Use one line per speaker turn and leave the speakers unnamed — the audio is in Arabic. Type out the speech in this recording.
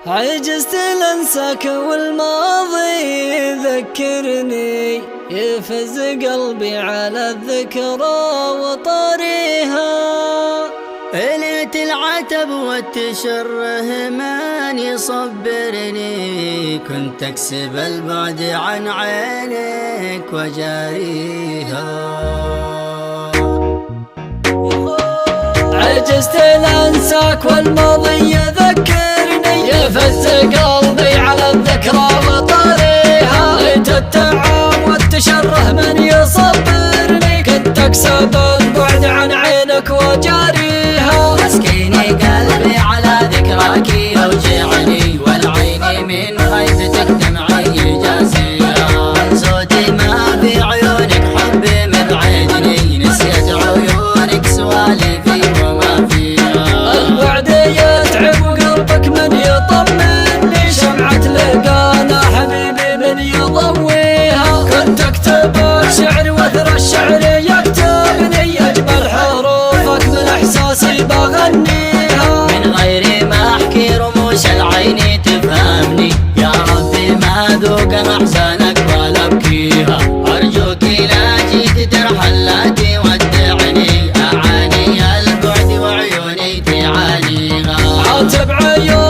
عجزت لانساك والماضي يذكرني، يفز قلبي على الذكرى وطاريها.
ليت العتب والتشره من يصبرني، كنت اكسب البعد عن عينك وجاريها.
عجزت لانساك والماضي يذكرني، يفز قلبي على الذكرى وطاريها. ليت التعب والتشره من يصبرني، كنت اكسب البعد عن عينك وجاريها.
مسكيني قلبي على ذكراك يوجعني، والعين من خيفتك دمعي جاسيها. صوتي ما في عيونك حبي مبعدني، نسيت عيونك سوالفي وما فيها.
البعد يتعب وقلبك من يطمني، شمعة لقانا حبيبي من يضويها. كنت اكتب شعر واثر الشعر يكتبني، اجمل حروفك من احساسي بغنيها.
من غير ما احكي رموش العين تفهمني، يا ربي ما ذوق احزانك ولا ابكيها. ارجوك لا جيت ترحل لا تودعني، اعاني البعد وعيوني تعانيها.
عاتب عيوني